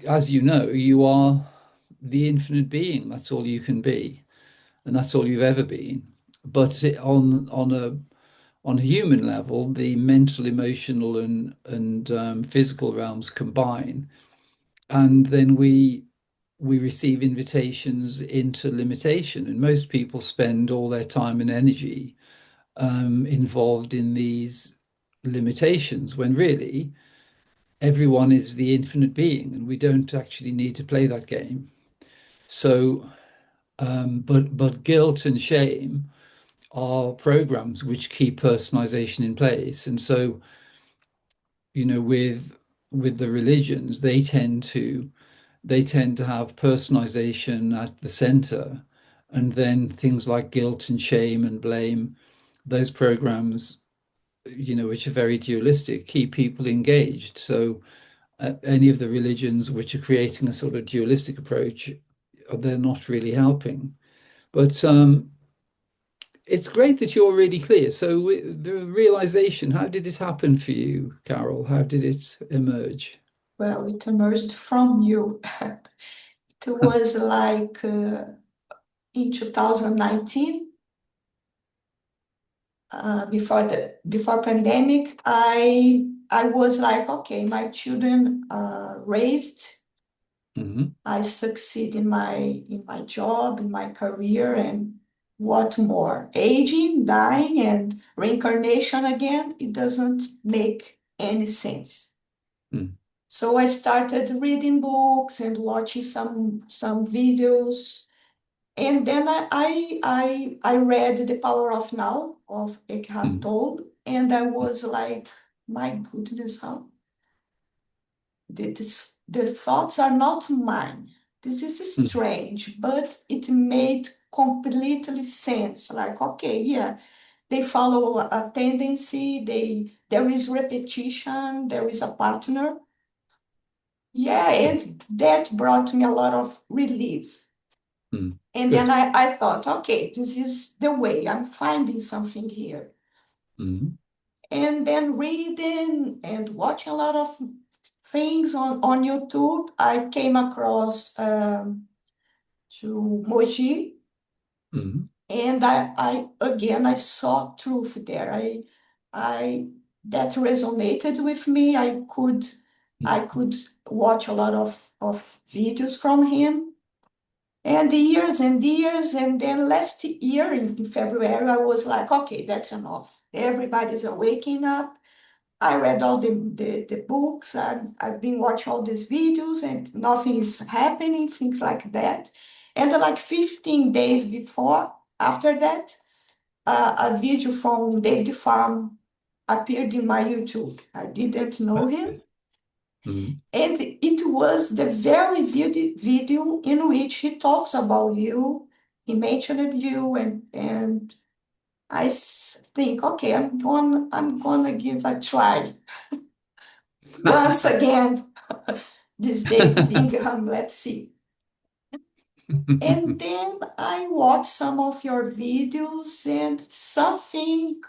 as you know, you are the infinite being. That's all you can be, and that's all you've ever been. But on a human level, the mental, emotional, and physical realms combine, and then we receive invitations into limitation. And most people spend all their time and energy involved in these limitations, when really everyone is the infinite being, and we don't actually need to play that game. So, but guilt and shame are programs which keep personalization in place. And so, with the religions, they tend to have personalization at the center, and then things like guilt and shame and blame, those programs, which are very dualistic, keep people engaged. So any of the religions which are creating a sort of dualistic approach, they're not really helping. But it's great that you're really clear. So the realization, how did it happen for you, Carol? How did it emerge? Well, it emerged from you. It was like in 2019, before pandemic. I was like, okay, my children raised. Mhm. I succeed in my job, in my career, and what more? Aging, dying, and reincarnation again. It doesn't make any sense. Mm. So I started reading books and watching some videos. And then I read The Power of Now of Eckhart Mm. Tolle, and I was like, my goodness, how the thoughts are not mine. This is Mm. strange, but it made completely sense. Like, okay, yeah, they follow a tendency, there is repetition, there is a partner. Yeah, and that brought me a lot of relief. Mm. And then Good. I thought, okay, this is the way. I'm finding something here. Mm. And then reading and watching a lot of things on YouTube, I came across to Moji, Mm. and I saw truth there. I that resonated with me. I could watch a lot of videos from him. And years and years, and then last year in February, I was like, okay, that's enough. Everybody's waking up. I read all the books. I've been watching all these videos, and nothing is happening, things like that. And like 15 days after that, a video from David Farm appeared in my YouTube. I didn't know him. Okay. Mm. And it was the very video in which he talks about you. He mentioned you, and think, okay, I'm gonna give a try once again. This David Bingham, let's see. And then I watched some of your videos, and something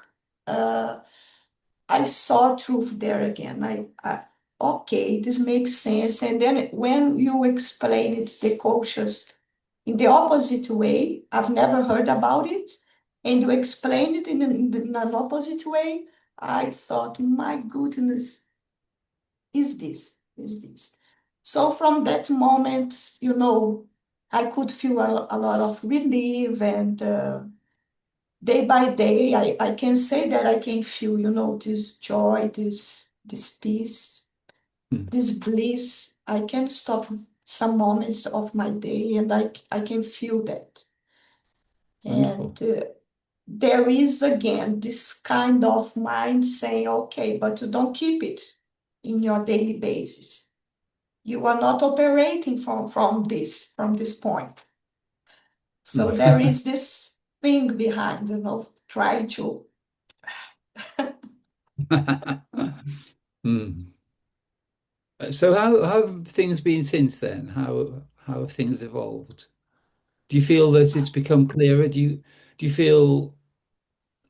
uh, I saw truth there again. Okay, this makes sense. And then when you explain it, the conscious in the opposite way, I've never heard about it, and you explain it in an opposite way, I thought, my goodness, is this? So from that moment, I could feel a lot of relief, and day by day, I can say that I can feel, this joy, this peace, Mm. this bliss. I can stop some moments of my day, and I can feel that. Wonderful. And there is again this kind of mind saying, okay, but you don't keep it in your daily basis. You are not operating from this point. So there Mm. is this thing behind, trying to. Mm. So how have things been since then? How have things evolved? Do you feel that it's become clearer? Do you feel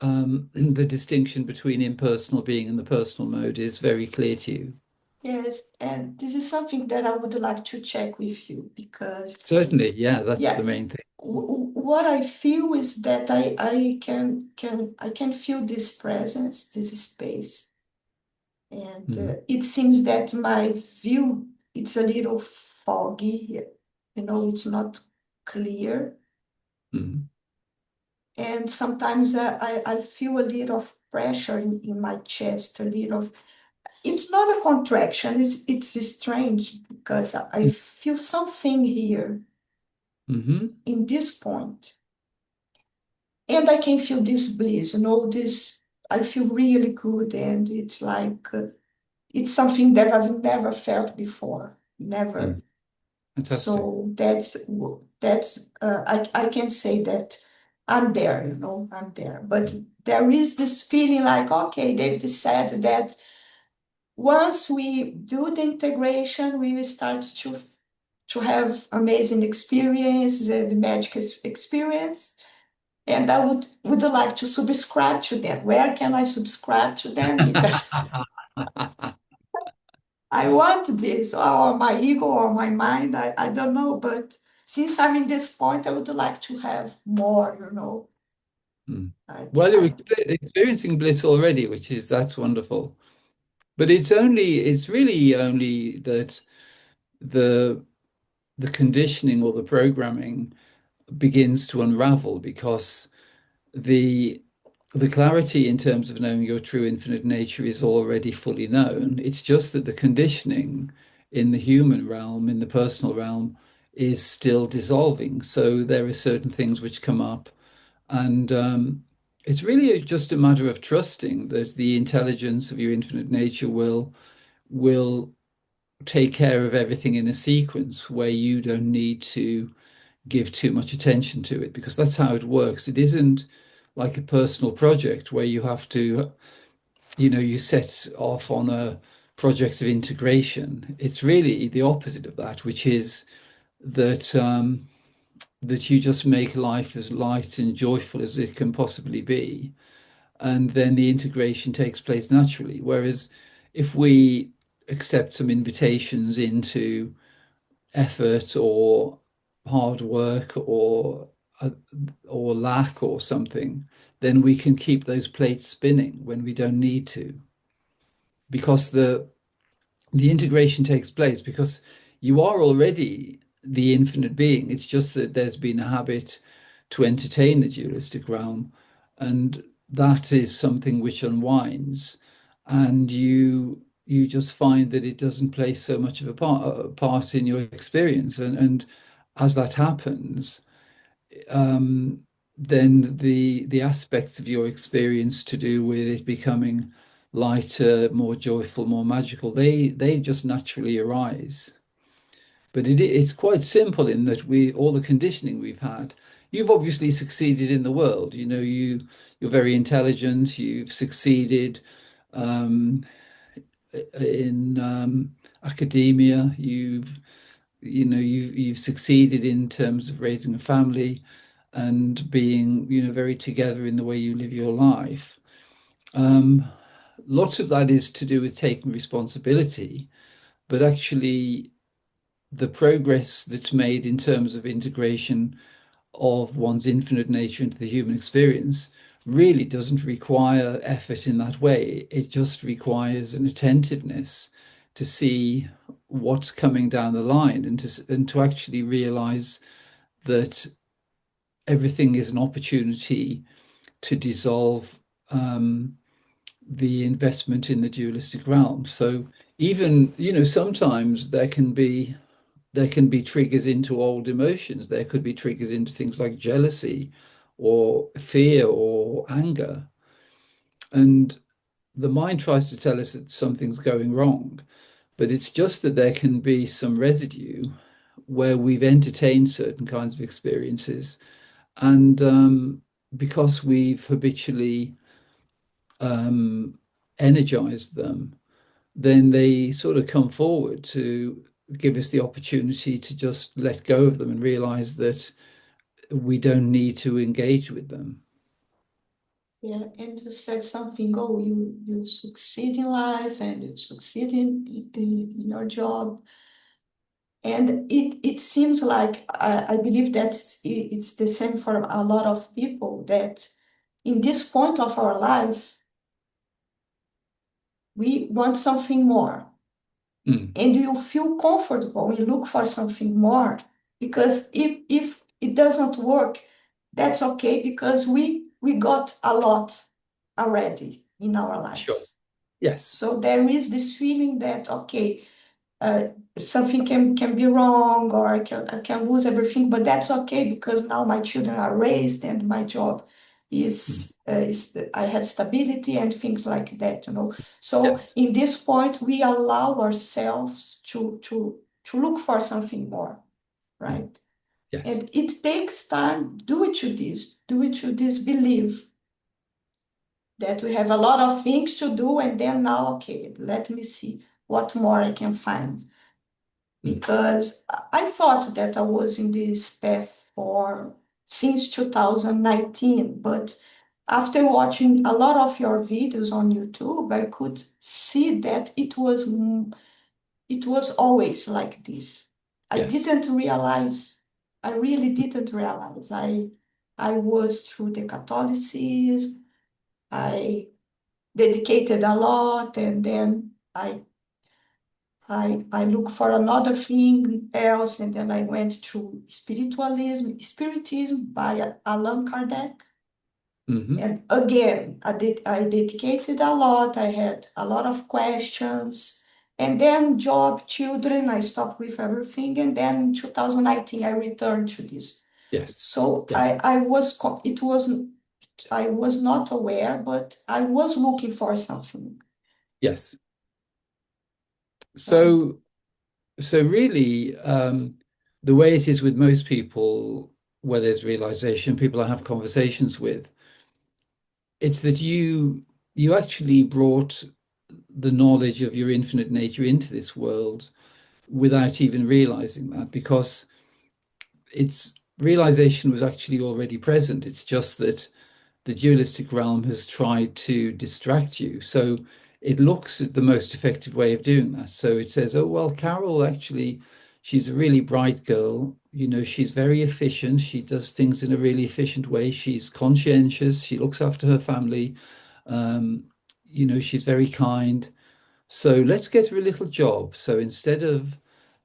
the distinction between impersonal being and the personal mode is very clear to you? Yes, and this is something that I would like to check with you because, Certainly, yeah, that's the yeah, main thing. what I feel is that I can feel this presence, this space, and Mm, it seems that my view it's a little foggy here. You know, it's not clear, mm, and sometimes I feel a little of pressure in my chest, a little of. It's not a contraction. It's strange because I mm, feel something here mhm, in this point. And I can feel this bliss, you know, this, I feel really good. And it's like, it's something that I've never felt before, never. mm. Fantastic. So I can say that I'm there, you know, I'm there. But Mm, there is this feeling like, okay, David said that once we do the integration, we will start to have amazing experiences and magic experience. And I would like to subscribe to them. Where can I subscribe to them? Because I want this, or my ego or my mind, I don't know. But since I'm in this point, I would like to have more, you know. mm. I, Well, you're I experiencing bliss already, which is that's wonderful. But it's really only that the the conditioning or the programming begins to unravel because the the clarity in terms of knowing your true infinite nature is already fully known. It's just that the conditioning in the human realm, in the personal realm, is still dissolving. So there are certain things which come up, and it's really just a matter of trusting that the intelligence of your infinite nature will take care of everything in a sequence where you don't need to give too much attention to it because that's how it works. It isn't like a personal project where you have to, you set off on a project of integration. It's really the opposite of that, which is that you just make life as light and joyful as it can possibly be, and then the integration takes place naturally. Whereas if we accept some invitations into effort or hard work uh, or lack or something, then we can keep those plates spinning when we don't need to, because the integration takes place because you are already the infinite being. It's just that there's been a habit to entertain the dualistic realm, and that is something which unwinds, and you just find that it doesn't play so much of a part in your experience, and as that happens, um, then the aspects of your experience to do with it becoming lighter, more joyful, more magical, they just naturally arise. But it's quite simple in that we all the conditioning we've had. You've obviously succeeded in the world. You're very intelligent. You've succeeded um, in academia. You've succeeded in terms of raising a family and being very together in the way you live your life. um, Lots of that is to do with taking responsibility, but actually the progress that's made in terms of integration of one's infinite nature into the human experience really doesn't require effort in that way. It just requires an attentiveness to see what's coming down the line, and to actually realize that everything is an opportunity to dissolve the investment in the dualistic realm. So even, sometimes there can be triggers into old emotions. There could be triggers into things like jealousy or fear or anger. And the mind tries to tell us that something's going wrong, but it's just that there can be some residue where we've entertained certain kinds of experiences. And because we've habitually um, energized them, then they sort of come forward to give us the opportunity to just let go of them and realize that we don't need to engage with them. Yeah, and you said something, oh, you succeed in life and you succeed in your job. And it seems like I believe that it's the same for a lot of people that in this point of our life, we want something more. Mm. And you feel comfortable, you look for something more. Because if it doesn't work, that's okay because we got a lot already in our Sure. lives. Yes. So there is this feeling that, okay, uh, something can be wrong or I can lose everything, but that's okay because now my children are raised and my job Mm. is I have stability and things like that, you know. So Yes. in this point, we allow ourselves to look for something more, Mm. right? Yes. And it takes time. Do it to this belief that we have a lot of things to do, and then now, okay, let me see what more I can find Mm. because I thought that I was in this path for since 2019, but after watching a lot of your videos on YouTube, I could see that it was always like this. I Yes. didn't realize, I really didn't realize. I was through the Catholicism, I dedicated a lot, and then I look for another thing else, and then I went to spiritism by Allan Kardec. Hmm. And again, I dedicated a lot. I had a lot of questions. And then job, children, I stopped with everything. And then in 2019, I returned to this. Yes. So Yes. I was not aware, but I was looking for something, Yes. right? So, so really, the way it is with most people, where there's realization, people I have conversations with, it's that you actually brought the knowledge of your infinite nature into this world without even realizing that, because its realization was actually already present. It's just that the dualistic realm has tried to distract you. So it looks at the most effective way of doing that. So it says, oh, well, Carol, actually, she's a really bright girl. You know, she's very efficient. She does things in a really efficient way. She's conscientious. She looks after her family. Um, you know, she's very kind. So let's get her a little job. So instead of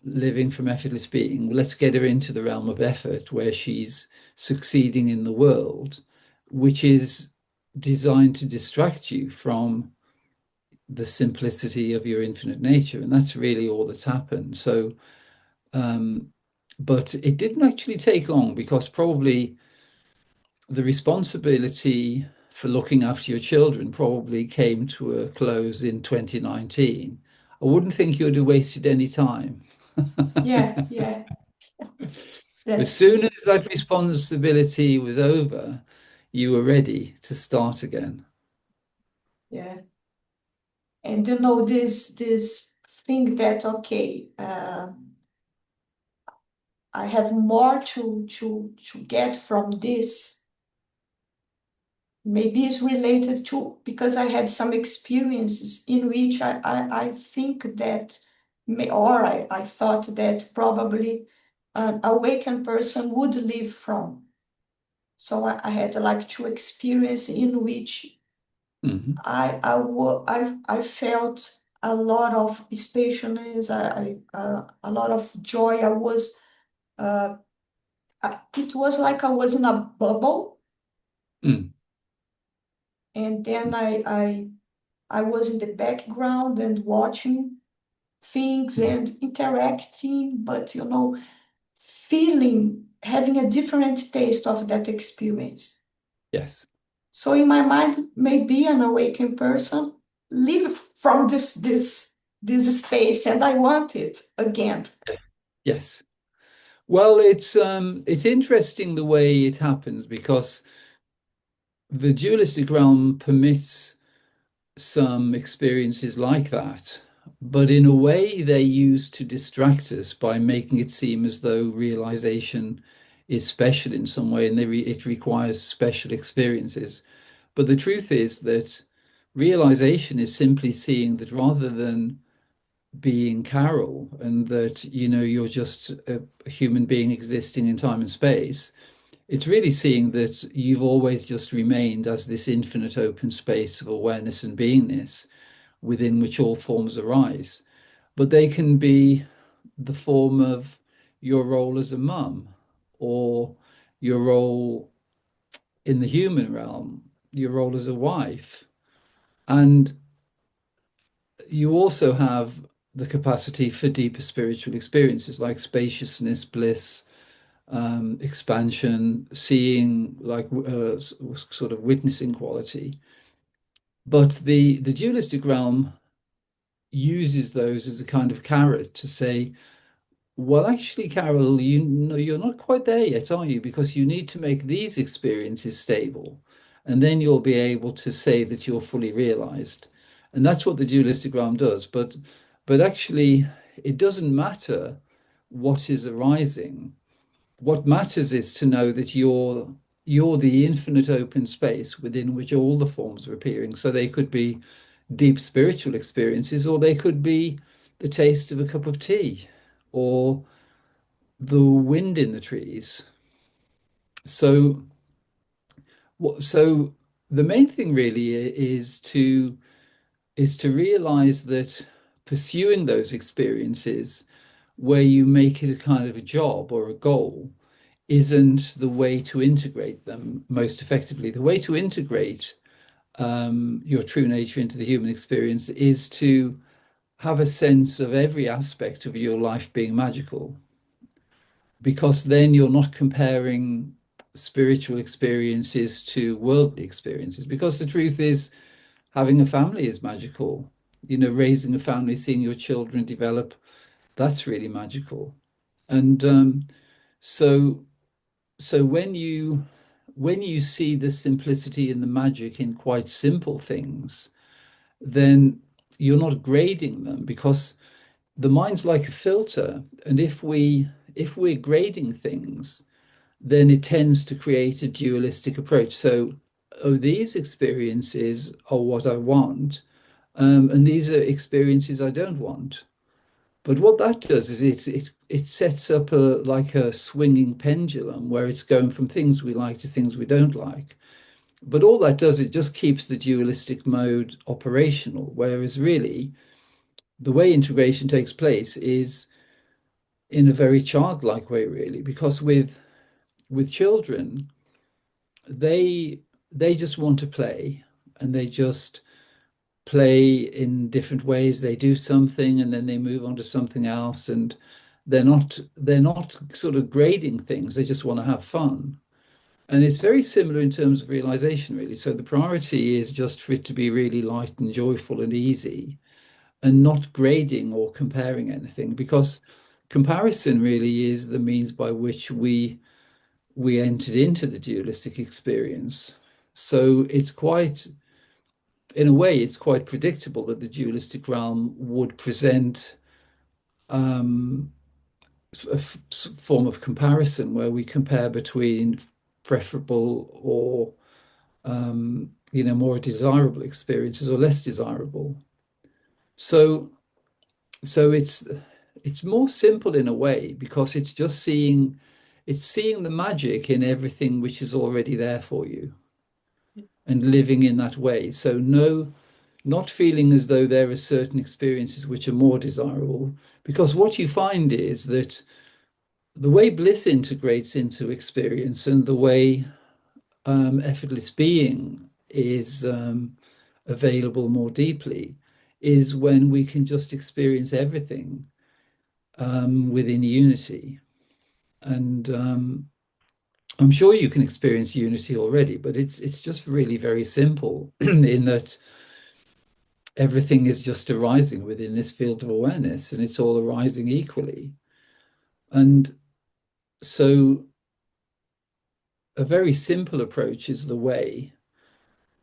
living from effortless being, let's get her into the realm of effort where she's succeeding in the world, which is designed to distract you from the simplicity of your infinite nature. And that's really all that's happened. So, um, but it didn't actually take long because probably the responsibility for looking after your children probably came to a close in 2019. I wouldn't think you'd have wasted any time. Yeah, yeah, As that's soon true. as that responsibility was over, you were ready to start again. Yeah. And you know this thing that okay, I have more to get from this. Maybe it's related to because I had some experiences in which I think that I thought that probably an awakened person would live from. So I had like two experiences in which Mhm. I felt a lot of spaciousness, a lot of joy. Uh, it was like I was in a bubble, Mm. and then I was in the background and watching things Mm. and interacting, but you know, feeling, having a different taste of that experience. Yes. So in my mind, maybe an awakened person live from this space, and I want it again. Yes. Yes. Well, it's interesting the way it happens because the dualistic realm permits some experiences like that, but in a way they use to distract us by making it seem as though realization is special in some way and it requires special experiences. But the truth is that realization is simply seeing that rather than being Carol and that, you're just a human being existing in time and space, it's really seeing that you've always just remained as this infinite open space of awareness and beingness within which all forms arise. But they can be the form of your role as a mum or your role in the human realm, your role as a wife. And you also have the capacity for deeper spiritual experiences like spaciousness, bliss, expansion, seeing, like sort of witnessing quality. But the dualistic realm uses those as a kind of carrot to say, well, actually, Carol, you know, you're not quite there yet, are you? Because you need to make these experiences stable, and then you'll be able to say that you're fully realized. And that's what the dualistic realm does. But actually, it doesn't matter what is arising. What matters is to know that you're the infinite open space within which all the forms are appearing. So they could be deep spiritual experiences, or they could be the taste of a cup of tea, or the wind in the trees. So, so the main thing really is to realize that pursuing those experiences where you make it a kind of a job or a goal isn't the way to integrate them most effectively. The way to integrate your true nature into the human experience is to have a sense of every aspect of your life being magical, because then you're not comparing spiritual experiences to worldly experiences. Because the truth is, having a family is magical. Raising a family, seeing your children develop, that's really magical. And so, so when you see the simplicity and the magic in quite simple things, then you're not grading them, because the mind's like a filter, and if we're grading things, then it tends to create a dualistic approach. So, oh, these experiences are what I want, and these are experiences I don't want. But what that does is it sets up like a swinging pendulum where it's going from things we like to things we don't like. But all that does, it just keeps the dualistic mode operational. Whereas really, the way integration takes place is in a very childlike way, really, because with children, they they just want to play, and they just play in different ways. They do something and then they move on to something else, and they're not sort of grading things. They just want to have fun. And it's very similar in terms of realization, really. So the priority is just for it to be really light and joyful and easy, and not grading or comparing anything, because comparison really is the means by which we entered into the dualistic experience. So in a way, it's quite predictable that the dualistic realm would present a form of comparison where we compare between preferable or more desirable experiences or less desirable. So so it's more simple in a way, because it's seeing the magic in everything which is already there for you, and living in that way. So no, not feeling as though there are certain experiences which are more desirable, because what you find is that the way bliss integrates into experience, and the way effortless being is available more deeply, is when we can just experience everything within unity. And I'm sure you can experience unity already, but it's just really very simple in that everything is just arising within this field of awareness, and it's all arising equally. And so a very simple approach is the way,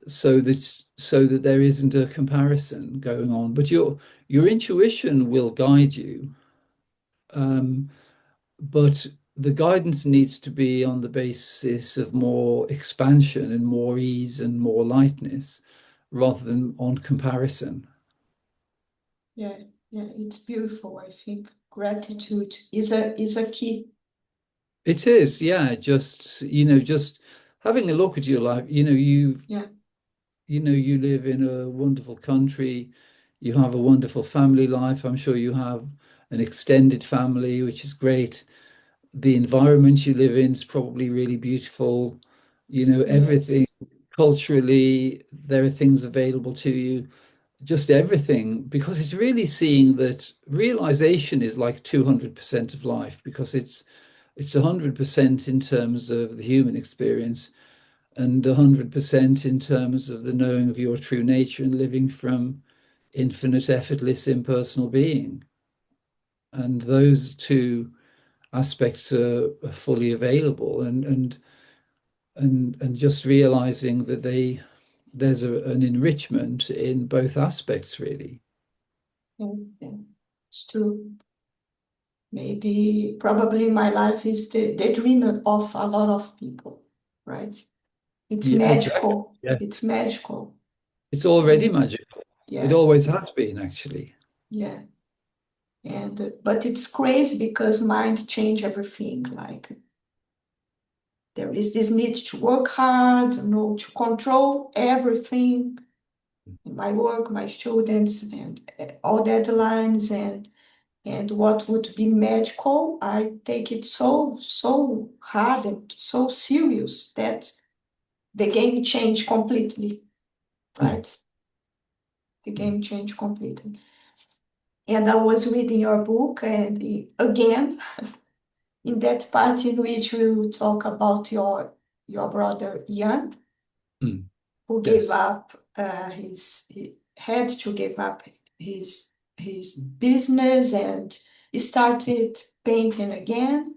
so that there isn't a comparison going on, but your intuition will guide you. But the guidance needs to be on the basis of more expansion and more ease and more lightness rather than on comparison. Yeah, yeah, it's beautiful. I think gratitude is a key. It is, yeah, just, just having a look at your life, Yeah, you live in a wonderful country, you have a wonderful family life. I'm sure you have an extended family, which is great. The environment you live in is probably really beautiful. Everything yes. culturally, there are things available to you, just everything, because it's really seeing that realization is like 200% of life, because it's 100% in terms of the human experience and 100% in terms of the knowing of your true nature and living from infinite, effortless, impersonal being. And those two aspects are fully available, and just realizing that there's an enrichment in both aspects, really. Yeah, yeah. It's true. Maybe probably my life is the dream of a lot of people, right? It's Yeah, exactly. magical. Yeah. It's magical. It's already And magical. It yeah, always has been, actually. yeah. And but it's crazy because mind change everything. Like there is this need to work hard, to control everything, my work, my students, and all deadlines, and what would be magical, I take it so hard and so serious that the game changed completely, Mm, right? The mm, game changed completely. And I was reading your book, and again, in that part in which you talk about your brother Ian, mm. who gave Yes. up he had to give up his business and started painting again.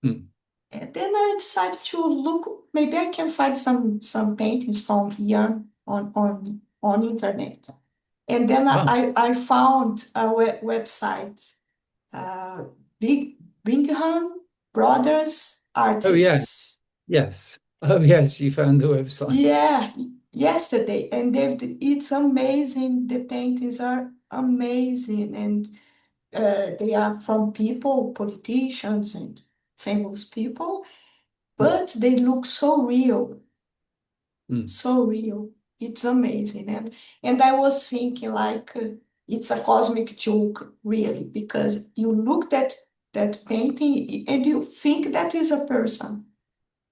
Mm. And then I decided to look, maybe I can find some paintings from Ian on internet. And then Ah, I found a website, uh, Big Bingham Brothers oh, yes. Artists. Yes. Oh, yes. You found the website. Yeah, yesterday. And David, it's amazing. The paintings are amazing. And they are from people, politicians and famous people, Mm, but they look so real, mm, so real. It's amazing. And I was thinking like it's a cosmic joke, really, because you looked at that painting and you think that is a person,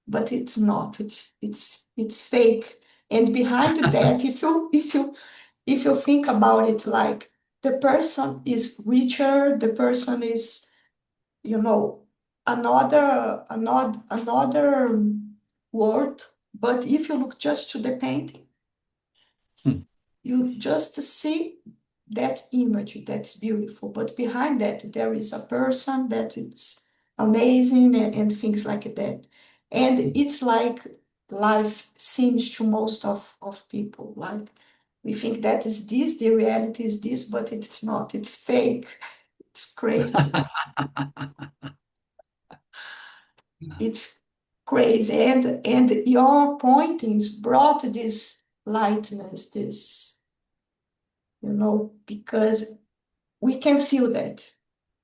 but it's not. It's fake. And behind that, if you think about it, like the person is richer, the person is, you know, another word. But if you look just to the painting, mm, you just see that image that's beautiful. But behind that, there is a person that it's amazing and things like that. And mm. it's like life seems to most of people. Like we think that is this, the reality is this, but it's not. It's fake. It's crazy. It's crazy. And your pointings brought this lightness, this, because we can feel that.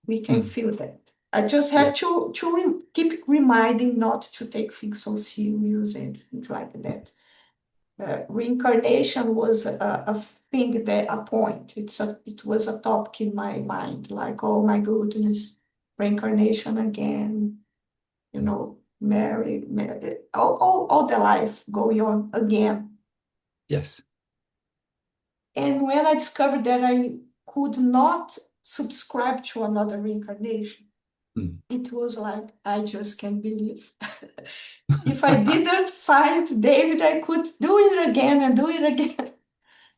We can Mm. feel that. I just Yeah. have to keep reminding not to take things so serious and things like that. Reincarnation was a thing, that a point. It was a topic in my mind, like, oh my goodness, reincarnation again, Mm. marry, all the life going on again. Yes. And when I discovered that I could not subscribe to another reincarnation, Mm. it was like, I just can't believe. If I didn't find David, I could do it again and do it again.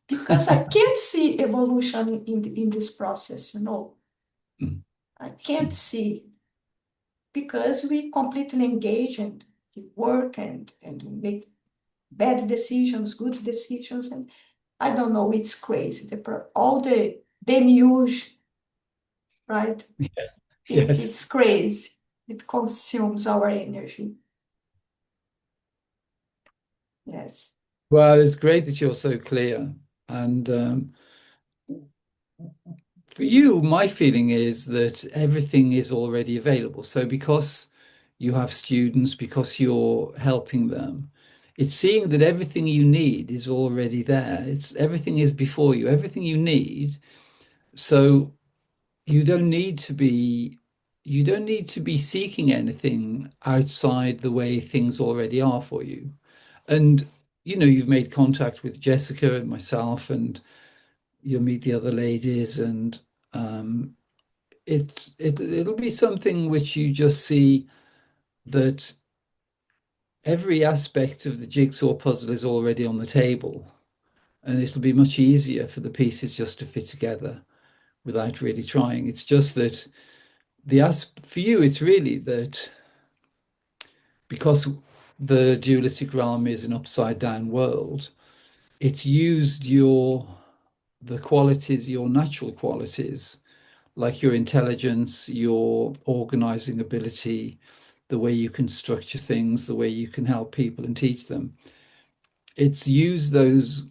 Because I can't see evolution in this process. Mm. I can't Mm. see because we completely engage and work and make bad decisions, good decisions. And I don't know, it's crazy. All the news, right? Yes. It's crazy. It consumes our energy. Yes. Well, it's great that you're so clear. And for you, my feeling is that everything is already available. So because you have students, because you're helping them, it's seeing that everything you need is already there. It's everything is before you, everything you need. So you don't need to be you don't need to be seeking anything outside the way things already are for you. And you've made contact with Jessica and myself, and you'll meet the other ladies, and um, it'll be something which you just see that every aspect of the jigsaw puzzle is already on the table, and it'll be much easier for the pieces just to fit together without really trying. It's just that for you, it's really that because the dualistic realm is an upside down world, it's used the qualities, your natural qualities, like your intelligence, your organizing ability, the way you can structure things, the way you can help people and teach them. It's used those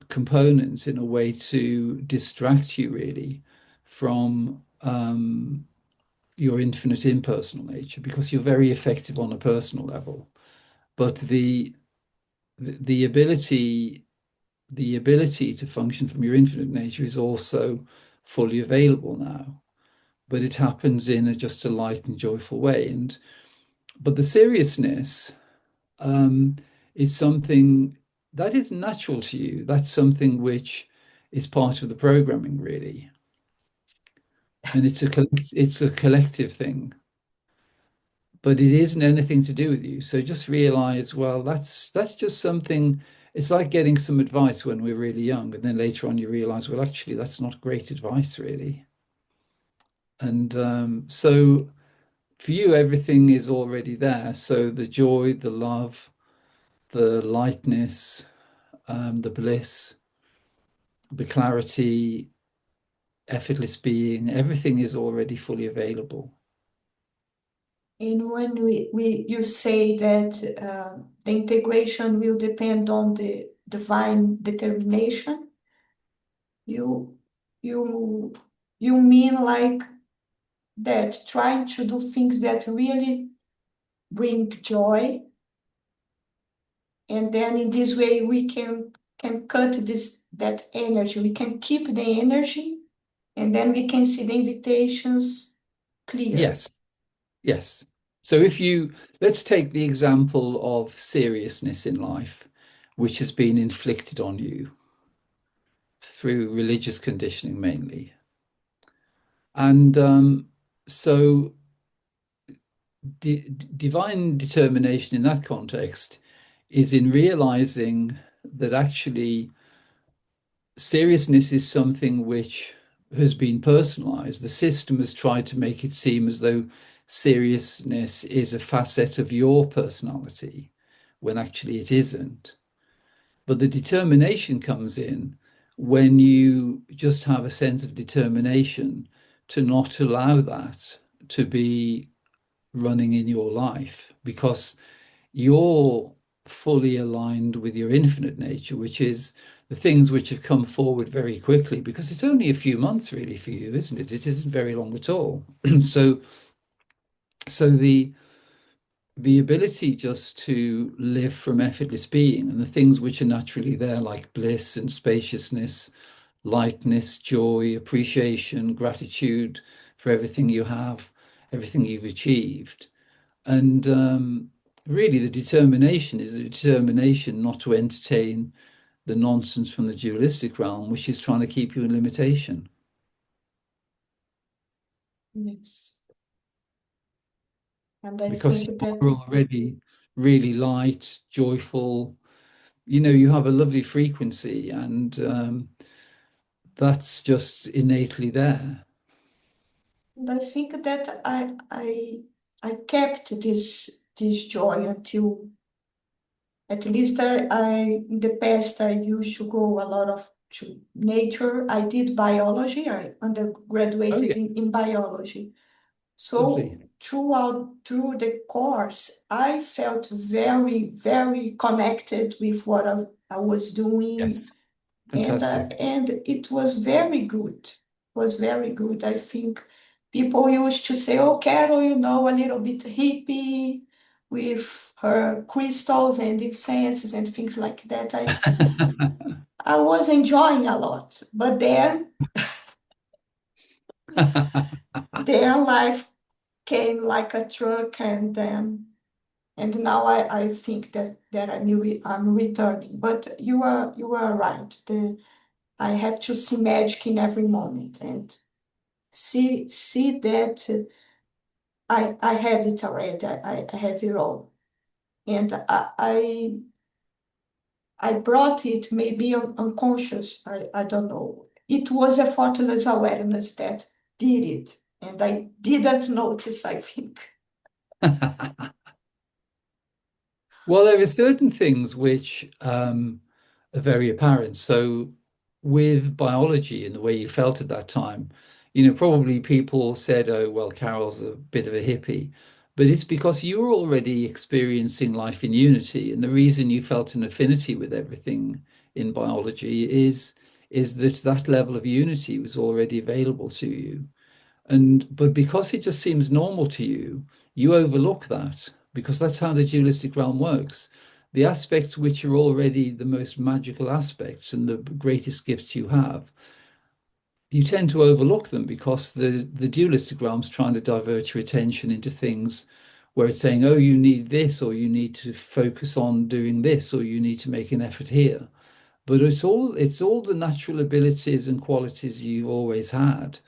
components in a way to distract you really from your infinite impersonal nature because you're very effective on a personal level. But the ability to function from your infinite nature is also fully available now, but it happens in just a light and joyful way. And but the seriousness um, is something that is natural to you. That's something which is part of the programming, really, and it's a collective thing. But it isn't anything to do with you. So just realize, well, that's just something. It's like getting some advice when we're really young, and then later on you realize, well, actually, that's not great advice, really. And so for you, everything is already there. So the joy, the love, the lightness, the bliss, the clarity, effortless being, everything is already fully available. And when you say that the integration will depend on the divine determination, you you you mean like that trying to do things that really bring joy, and then in this way we can cut this that energy. We can keep the energy, and then we can see the invitations clear. Yes, yes. So if you, let's take the example of seriousness in life, which has been inflicted on you through religious conditioning mainly. And so divine determination in that context is in realizing that actually seriousness is something which has been personalized. The system has tried to make it seem as though seriousness is a facet of your personality, when actually it isn't. But the determination comes in when you just have a sense of determination to not allow that to be running in your life because you're fully aligned with your infinite nature, which is the things which have come forward very quickly because it's only a few months really for you, isn't it? It isn't very long at all. So so the ability just to live from effortless being and the things which are naturally there, like bliss and spaciousness, lightness, joy, appreciation, gratitude for everything you have, everything you've achieved. And really, the determination is the determination not to entertain the nonsense from the dualistic realm, which is trying to keep you in limitation. Yes. And I Because think that you're already really light, joyful, you have a lovely frequency, and that's just innately there. and I think that I kept this joy until at least I in the past I used to go a lot of to nature. I did biology. I Oh, yeah, undergraduated in biology. So lovely. through the course, I felt very, very connected with what I was doing, Yes. Fantastic. and it was very good. Was very good. I think people used to say, "Oh, Carol, a little bit hippie with her crystals and incenses and things like that." I was enjoying a lot, but then their life came like a truck, and now I think that I'm returning. But you are right. I have to see magic in every moment and see that I have it already. I have it all, and I brought it maybe unconscious. I don't know. It was effortless awareness that did it, and I didn't notice, I think. Well, there are certain things which are very apparent. So, with biology and the way you felt at that time, probably people said, "Oh, well, Carol's a bit of a hippie," but it's because you were already experiencing life in unity, and the reason you felt an affinity with everything in biology is that that level of unity was already available to you. But because it just seems normal to you, you overlook that because that's how the dualistic realm works. The aspects which are already the most magical aspects and the greatest gifts you have, you tend to overlook them because the dualistic realm's trying to divert your attention into things where it's saying, oh, you need this, or you need to focus on doing this, or you need to make an effort here. But it's all the natural abilities and qualities you've always had.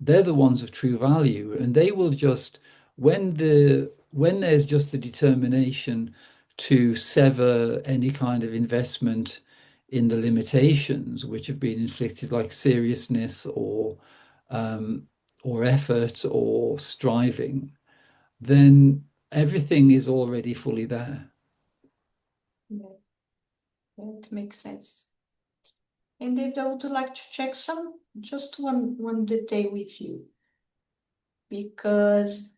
They're the ones of true value, and they will just when there's just the determination to sever any kind of investment in the limitations which have been inflicted, like seriousness um, or effort or striving, then everything is already fully there. Yeah, that makes sense. And if I would like to check just one detail with you, because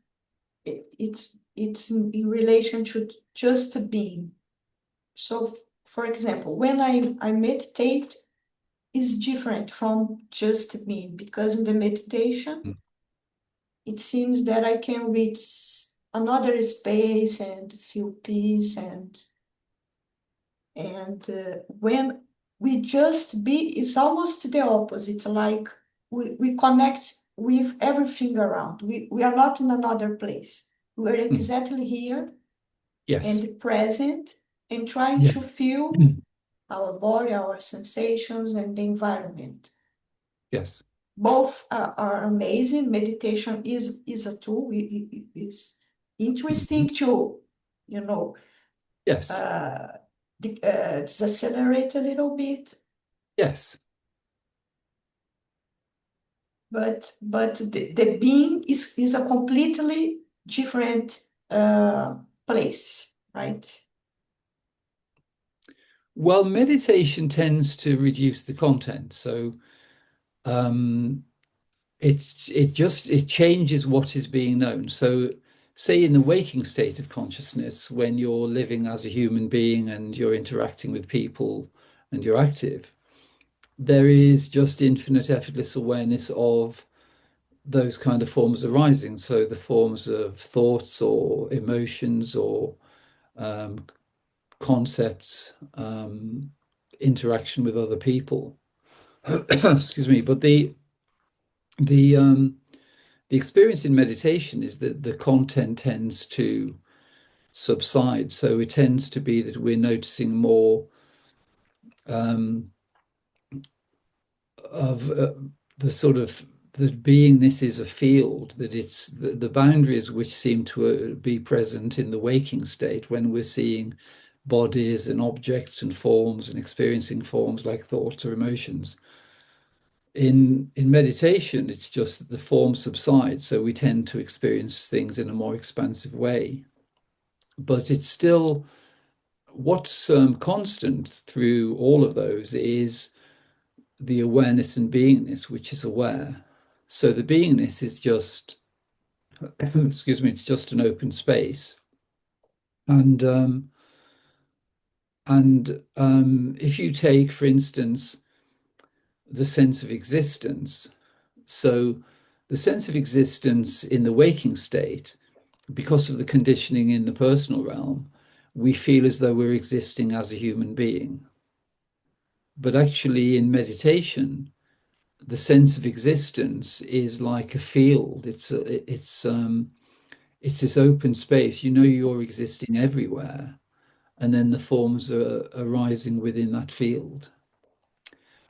it's in relation to just being. So, for example, when I meditate, is different from just being, because in the meditation, it seems that I can reach another space and feel peace, and when we just be, it's almost the opposite. Like we connect with everything around. We are not in another place. We're Mm. exactly here Yes, and present and trying to yes, feel Mm. our body, our sensations, and the environment. Yes. Both are amazing. Meditation is a tool. It is Mhm. interesting to, you know, Yes, uh, decelerate a little bit, yes. but the being is a completely different place, right? Well, meditation tends to reduce the content, so um, it changes what is being known. So, say in the waking state of consciousness, when you're living as a human being and you're interacting with people and you're active, there is just infinite effortless awareness of those kind of forms arising. So the forms of thoughts or emotions or um, concepts, interaction with other people. Excuse me. But the the experience in meditation is that the content tends to subside. So it tends to be that we're noticing more um, of the sort of the beingness is a field, that it's the boundaries which seem to be present in the waking state when we're seeing bodies and objects and forms and experiencing forms like thoughts or emotions. In meditation, it's just that the form subsides, so we tend to experience things in a more expansive way. But it's still what's constant through all of those is the awareness and beingness, which is aware. So the beingness is just excuse me, it's just an open space. And if you take, for instance, the sense of existence, so the sense of existence in the waking state, because of the conditioning in the personal realm, we feel as though we're existing as a human being. But actually, in meditation, the sense of existence is like a field. It's this open space. You know you're existing everywhere, and then the forms are arising within that field.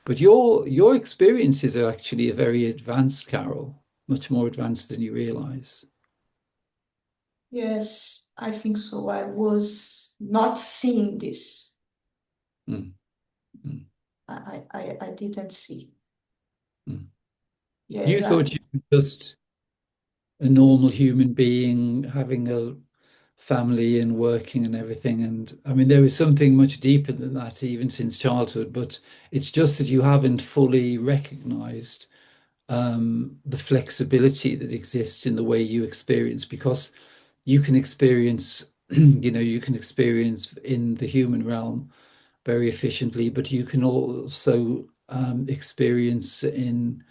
But your experiences are actually a very advanced, Carol, much more advanced than you realize. Yes, I think so. I was not seeing this. Mm, mm, I didn't see. mm. Yes, You thought you were just a normal human being having a family and working and everything. And I mean, there is something much deeper than that, even since childhood, but it's just that you haven't fully recognized the flexibility that exists in the way you experience, because you can experience, you can experience in the human realm very efficiently, but you can also experience in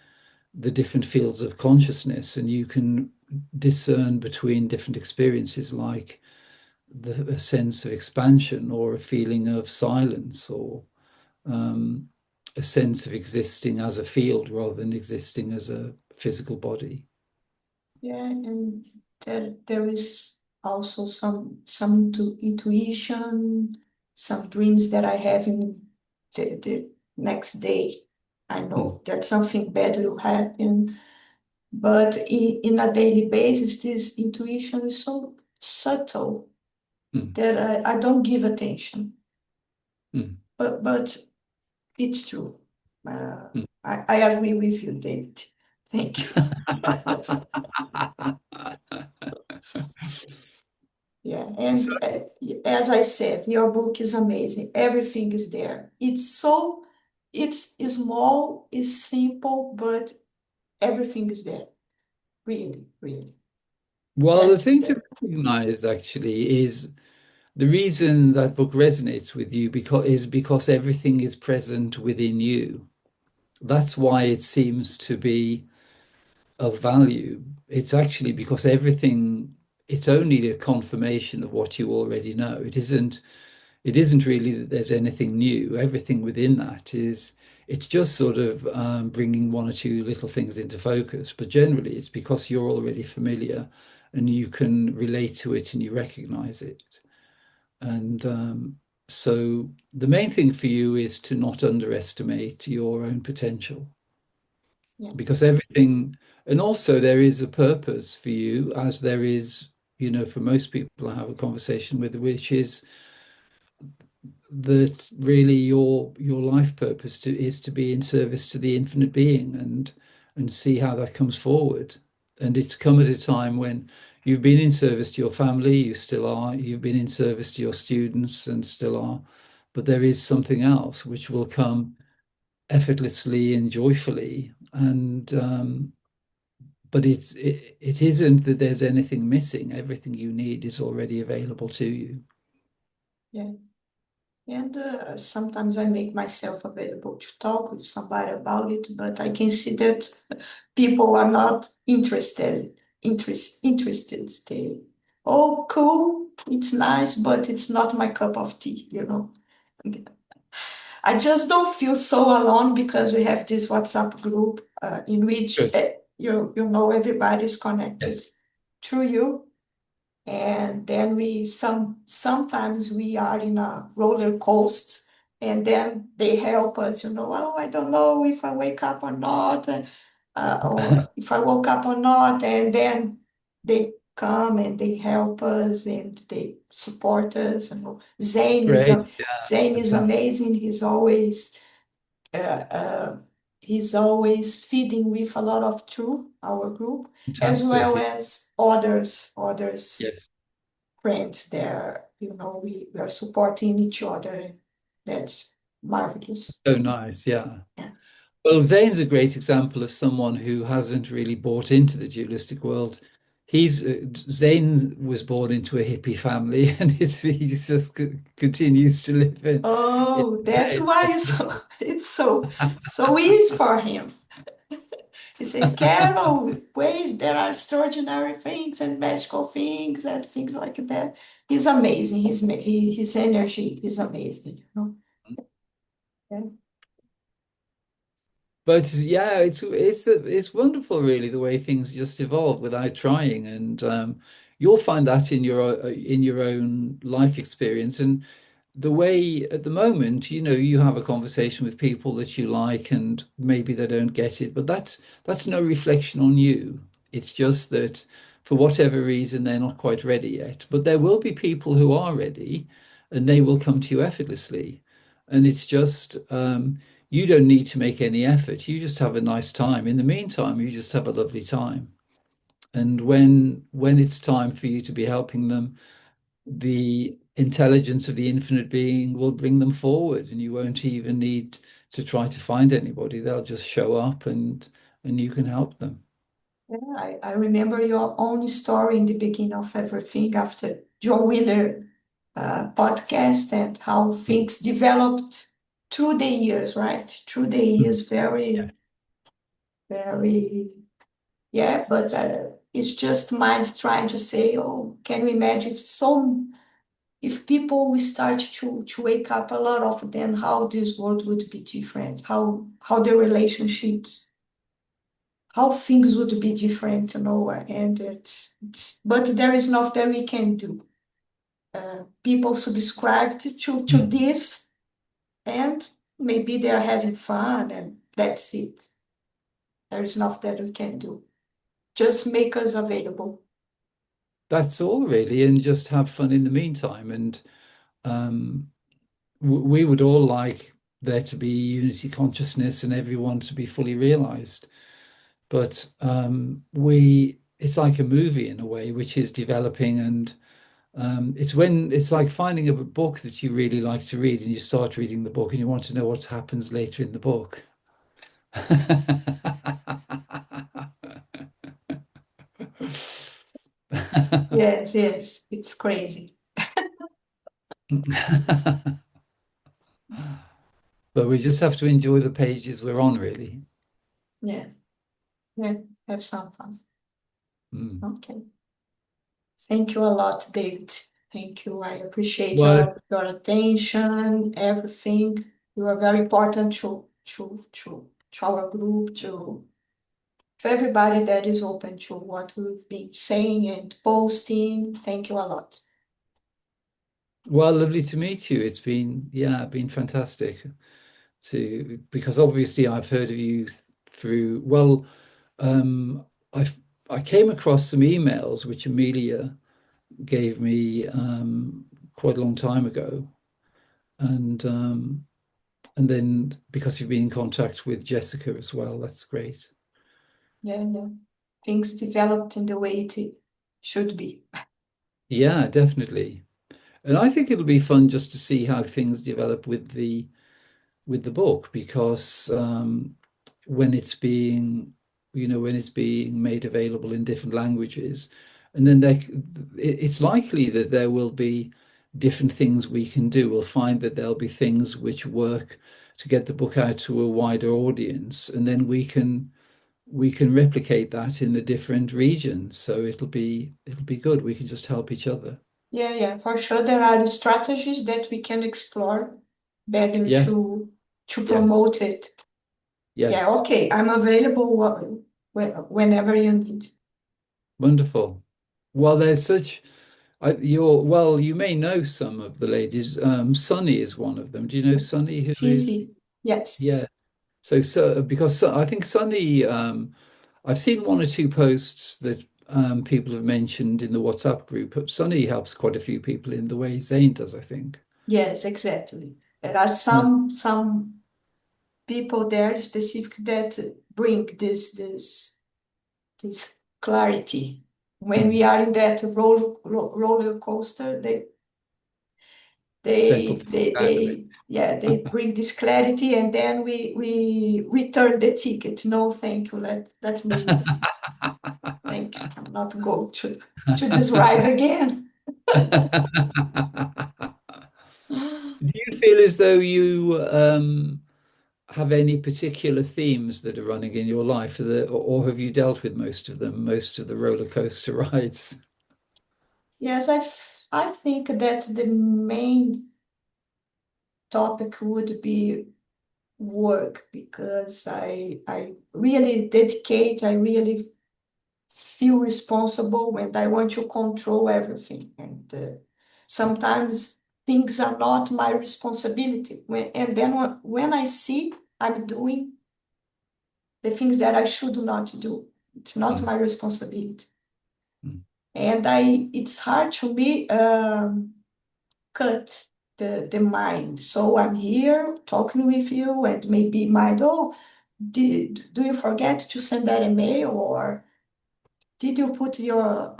the different fields of consciousness, and you can discern between different experiences, like a sense of expansion or a feeling of silence or um, a sense of existing as a field rather than existing as a physical body. yeah, and there is also some intuition, some dreams that I have in the next day. I Mm, know that something bad will happen, but in a daily basis, this intuition is so subtle mm, that I don't give attention. mm, But it's true. mm. I agree with you, David. Thank you. Yeah, So, and as I said, your book is amazing. Everything is there. It's small, it's simple, but everything is there. Really, really. well, the That's thing to that. recognize actually is the reason that book resonates with you because everything is present within you. That's why it seems to be of value. It's actually because it's only a confirmation of what you already know. It isn't really that there's anything new. Everything within that it's just sort of bringing one or two little things into focus. But generally, it's because you're already familiar and you can relate to it and you recognize it. And so the main thing for you is to not underestimate your own potential, Yeah, because everything, and also there is a purpose for you, as there is, for most people I have a conversation with, which is that really your life purpose is to be in service to the infinite being, and see how that comes forward. And it's come at a time when you've been in service to your family, you still are, you've been in service to your students and still are, but there is something else which will come effortlessly and joyfully. And but it isn't that there's anything missing. Everything you need is already available to you. yeah. And sometimes I make myself available to talk with somebody about it, but I can see that people are not interested. They, oh, cool, it's nice, but it's not my cup of tea. I just don't feel so alone because we have this WhatsApp group in which Good. everybody is connected Yes. through you, and then sometimes we are in a roller coaster, and then they help us. Oh, I don't know if I wake up or not, or if I woke up or not, and then they come and they help us and they support us. It's Zane is great. a Yeah. Zane is Fantastic. amazing. Uh, uh, he's always feeding with a lot of truth our group, as well Fantastic. as others Yes. friends there. We are supporting each other. That's marvelous. So nice. Yeah. Yeah. Well, Zane's a great example of someone who hasn't really bought into the dualistic world. he's Zane was born into a hippie family, and he just continues to live in Oh, that's why LA. it's so easy for him. He says, Carol, wait, there are extraordinary things and magical things and things like that. He's amazing. His energy is amazing. Yeah. But yeah, it's wonderful, really, the way things just evolve without trying, and you'll find that in your own life experience, and the way at the moment, you have a conversation with people that you like, and maybe they don't get it, but that's no reflection on you. It's just that for whatever reason they're not quite ready yet. But there will be people who are ready, and they will come to you effortlessly, and it's just. You don't need to make any effort. You just have a nice time. In the meantime, you just have a lovely time. And when it's time for you to be helping them, the intelligence of the infinite being will bring them forward, and you won't even need to try to find anybody. They'll just show up, and you can help them. Yeah, I remember your own story in the beginning of everything after John Wheeler podcast and how things developed through the years, right? Through the Mm. years, Yeah. very, very, yeah, but it's just mind trying to say, oh, can you imagine if people will start to wake up, a lot of them, how this world would be different, how the relationships, how things would be different, and but there is nothing that we can do. People subscribed to Mm. this, and maybe they're having fun, and that's it. There is nothing that we can do. Just make us available. That's all really, and just have fun in the meantime. And um, we would all like there to be unity consciousness and everyone to be fully realized. But it's like a movie in a way, which is developing, and it's like finding a book that you really like to read, and you start reading the book, and you want to know what happens later in the book. Yes, yes, it's crazy. But we just have to enjoy the pages we're on, really. Yeah, yeah, have some fun. Mm. Okay. Thank you a lot, David. Thank you. I appreciate Well, your attention, everything. You are very important to our group, to everybody that is open to what we've been saying and posting. Thank you a lot. well, lovely to meet you. Been fantastic because obviously I've heard of you through, well, um, I I came across some emails which Amelia gave me quite a long time ago, and and then because you've been in contact with Jessica as well, that's great. Yeah, yeah. Things developed in the way it should be. Yeah, definitely. And I think it'll be fun just to see how things develop with the book because when it's being when it's being made available in different languages, and then it's likely that there will be different things we can do. We'll find that there'll be things which work to get the book out to a wider audience, and then we can replicate that in the different regions. So it'll be good. We can just help each other. Yeah, yeah, for sure. There are strategies that we can explore better Yeah. to Yes. promote it. Yeah, Yes. okay. I'm available whenever you need. Wonderful. Well, there's such well, you may know some of the ladies. Sunny is one of them. Do you know Sunny, who See, is? see. Yes. Yeah. So because I think Sunny, I've seen one or two posts that people have mentioned in the WhatsApp group. But Sunny helps quite a few people in the way Zane does, I think. Yes, exactly. There are Yeah. some people there specific that bring this clarity. When we Mm. are in that roller coaster, Settle things down a bit. yeah, they bring this clarity, and then we return the ticket. No, thank you. Let me think I'm not going to this ride again. Do you feel as though you have any particular themes that are running in your life, or have you dealt with most of them, most of the roller coaster rides? Yes, I think that the main topic would be work because I really dedicate, I really feel responsible and I want to control everything. And sometimes things are not my responsibility. And then when I see I'm doing the things that I should not do, it's not Mm, my responsibility. mm, And it's hard to me cut the mind. So I'm here talking with you and maybe mind, oh, do you forget to send that email or did you put your,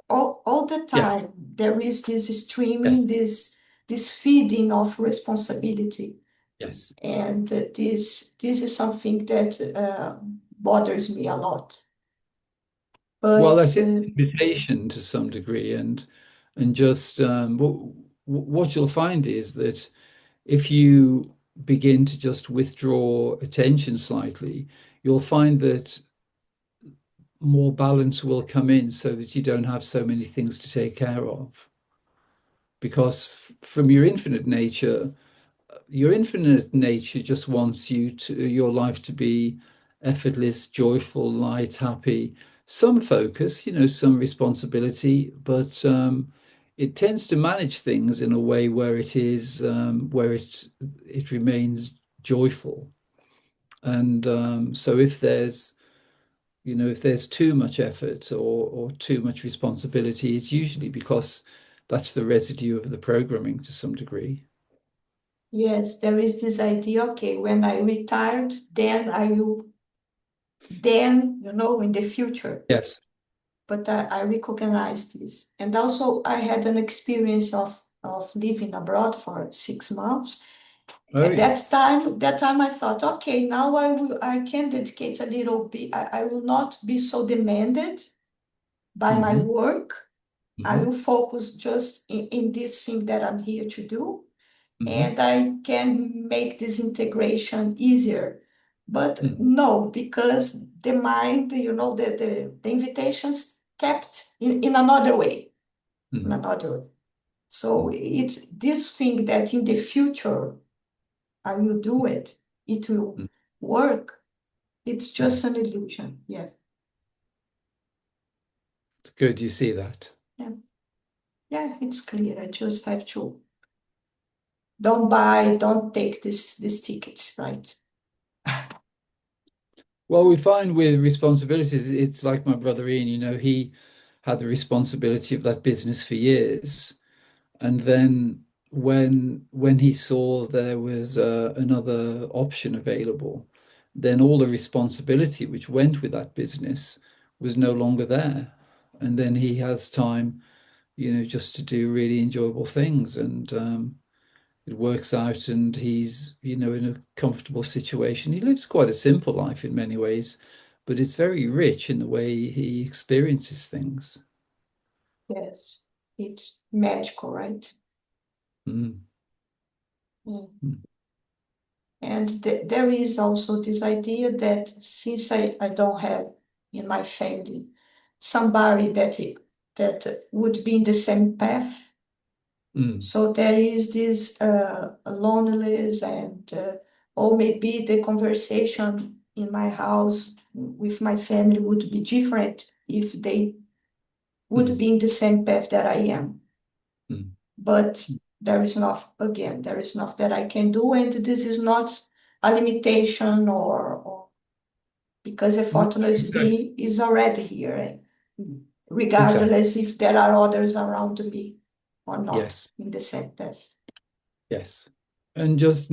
all the yeah, time there is this yeah, streaming, this feeding of responsibility. yes. And this is something that bothers me a lot. Well, But that's an invitation to some degree, and just what you'll find is that if you begin to just withdraw attention slightly, you'll find that more balance will come in so that you don't have so many things to take care of. Because from your infinite nature just wants your life to be effortless, joyful, light, happy, some focus, some responsibility, but it tends to manage things in a way where it remains joyful. And so if there's too much effort or too much responsibility, it's usually because that's the residue of the programming to some degree. yes, there is this idea, okay, when I retired, then I will, in the future. Yes. But I recognize this. And also, I had an experience of living abroad for 6 months. Oh, And yes. that time I thought, okay, now I can dedicate a little bit. I will not be so demanded by my Hmm. work. I Hmm. will focus just in this thing that I'm here to do. Hmm. And I can make this integration easier. But Hmm. no, because the mind, the invitations kept in another way, in Hmm. another way. So Hmm. it's this thing that in the future I will do it, it will Hmm. work. It's Hmm. just an illusion. Yes. It's good you see that. Yeah. Yeah, it's clear. I just have to don't take these tickets, right? Well, we find with responsibilities, it's like my brother Ian, he had the responsibility of that business for years. And then when he saw there was another option available, then all the responsibility which went with that business was no longer there. And then he has time, just to do really enjoyable things. And it works out, and he's, in a comfortable situation. He lives quite a simple life in many ways, but it's very rich in the way he experiences things. Yes. It's magical, right? Mm. Mm. Mm. And there is also this idea that since I don't have in my family somebody that would be in the same path, Mm. so there is this loneliness and or maybe the conversation in my house with my family would be different if they would Mm. be in the same path that I am. Mm. But there is enough that I can do, and this is not a limitation or because No, effortless exactly. being is already here, Exactly. regardless if there are others around me or not Yes. in the same path. Yes. And just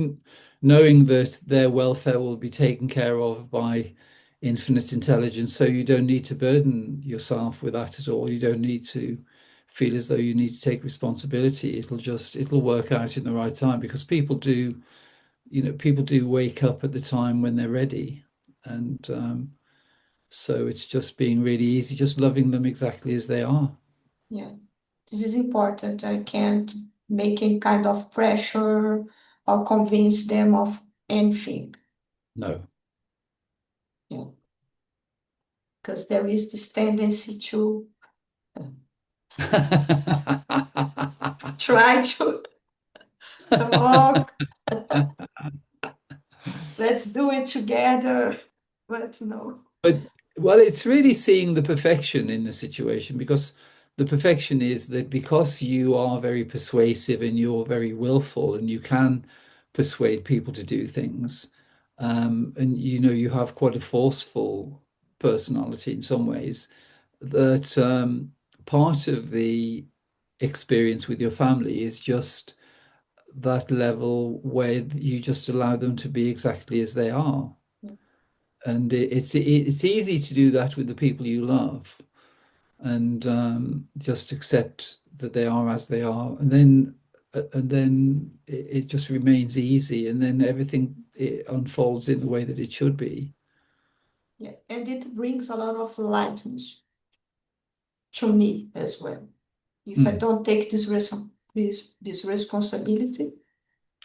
knowing that their welfare will be taken care of by infinite intelligence, so you don't need to burden yourself with that at all. You don't need to feel as though you need to take responsibility. It'll work out in the right time because people do wake up at the time when they're ready. And So it's just being really easy, just loving them exactly as they are. Yeah, this is important. I can't make any kind of pressure or convince them of anything. No. Yeah, because there is this tendency to try to come on, let's do it together. But no. But well, it's really seeing the perfection in the situation because the perfection is that because you are very persuasive and you're very willful and you can persuade people to do things, and you know you have quite a forceful personality in some ways, that part of the experience with your family is just that level where you just allow them to be exactly as they are. And it's easy to do that with the people you love and just accept that they are as they are, and then it just remains easy, and then everything it unfolds in the way that it should be. Yeah, and it brings a lot of lightness to me as well. If I Mm. don't take this responsibility, I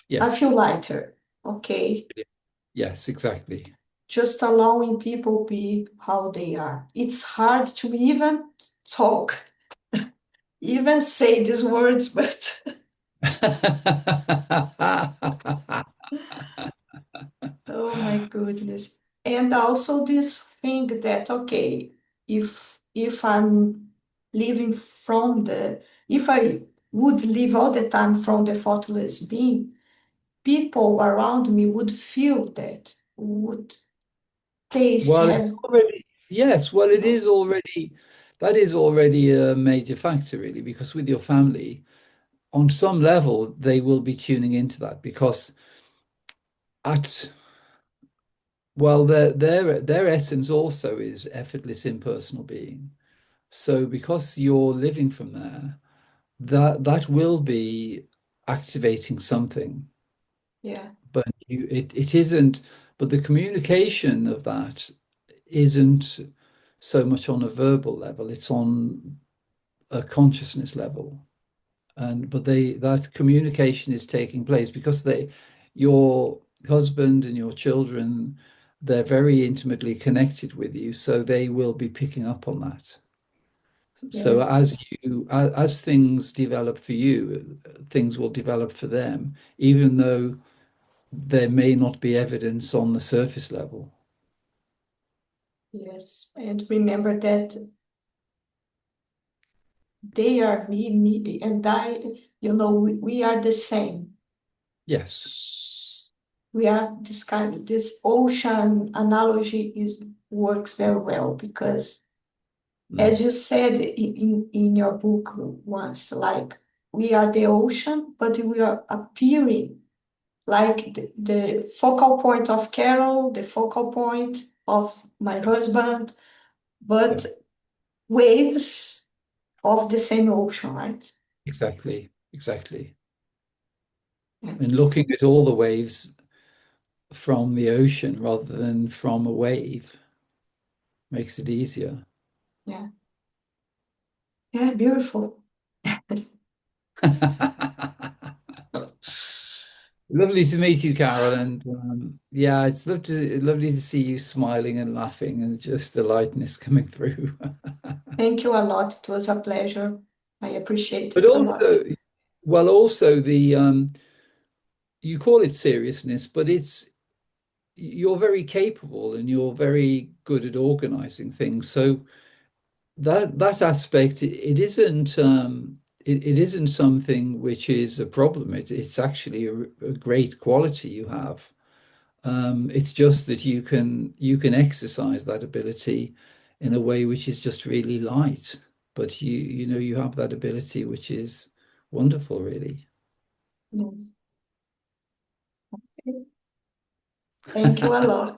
Yes, feel lighter. Okay, yes, exactly. just allowing people be how they are. It's hard to even talk, even say these words, but oh my goodness. And also this thing that, okay, if I'm living from the, if I would live all the time from the thoughtless being, people around me would feel that, would taste, Well, it's have, already, yes, well, you it know, is already, that is already a major factor, really, because with your family, on some level, they will be tuning into that because at well, their essence also is effortless impersonal being. So because you're living from there, that will be activating something, yeah, but it isn't. But the communication of that isn't so much on a verbal level; it's on a consciousness level. And but they that communication is taking place because your husband and your children, they're very intimately connected with you, so they will be picking up on that. yeah, So as things develop for you, things will develop for them, even though there may not be evidence on the surface level. yes. And remember that they are me, and we are the same. Yes. We are this kind, this ocean analogy works very well because, as Mm. you said in your book once, like we are the ocean, but we are appearing like the focal point of Carol, the focal point of my husband, Yeah, but waves of the same ocean, right? exactly. Exactly. Yeah, And looking at all the waves from the ocean rather than from a wave makes it easier. yeah, yeah, beautiful. Lovely to meet you, Carol. And yeah, it's lovely to see you smiling and laughing and just the lightness coming through. Thank you a lot. It was a pleasure. I appreciate But it a lot. also, well, also the you call it seriousness, but it's you're very capable and you're very good at organizing things. So that aspect, it isn't it isn't something which is a problem. It's actually a great quality you have. It's just that you can exercise that ability in a way which is just really light. But you know you have that ability which is wonderful, really. Yes. Thank you a lot.